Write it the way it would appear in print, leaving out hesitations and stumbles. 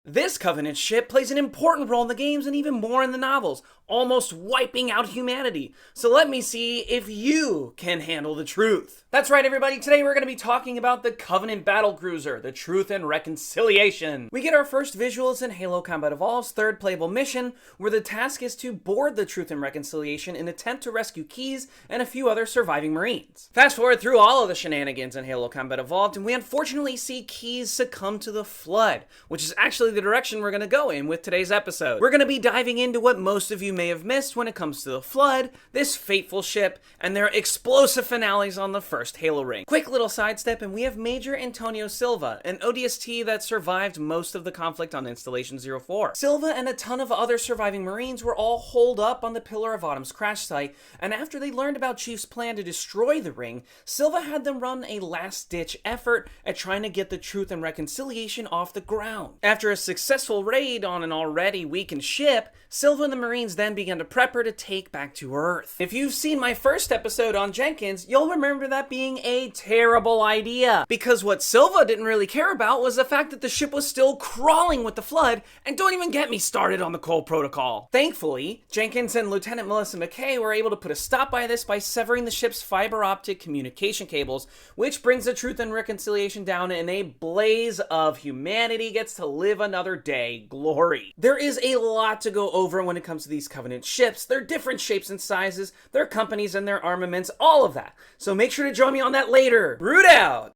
This Covenant ship plays an important role in the games and even more in the novels, almost wiping out humanity. So let me see if you can handle the truth. That's right, everybody. Today we're going to be talking about the Covenant Battlecruiser, the Truth and Reconciliation. We get our first visuals in Halo Combat Evolved's third playable mission, where the task is to board the Truth and Reconciliation in an attempt to rescue Keyes and a few other surviving Marines. Fast forward through all of the shenanigans in Halo Combat Evolved, and we unfortunately see Keyes succumb to the Flood, which is actually the direction we're going to go in with today's episode. We're going to be diving into what most of you may have missed when it comes to the Flood, this fateful ship, and their explosive finales on the first Halo ring. Quick little sidestep, and we have Major Antonio Silva, an ODST that survived most of the conflict on Installation 04. Silva and a ton of other surviving Marines were all holed up on the Pillar of Autumn's crash site, and after they learned about Chief's plan to destroy the ring, Silva had them run a last-ditch effort at trying to get the Truth and Reconciliation off the ground. After a successful raid on an already weakened ship, Silva and the Marines then began to prep her to take back to Earth. If you've seen my first episode on Jenkins, you'll remember that being a terrible idea, because what Silva didn't really care about was the fact that the ship was still crawling with the Flood, and don't even get me started on the Cole Protocol. Thankfully, Jenkins and Lieutenant Melissa McKay were able to put a stop by this by severing the ship's fiber optic communication cables, which brings the Truth and Reconciliation down in a blaze of humanity gets to live another day glory. There is a lot to go over when it comes to these Covenant ships. They're different shapes and sizes, their companies and their armaments, all of that. So make sure to join me on that later. Root out!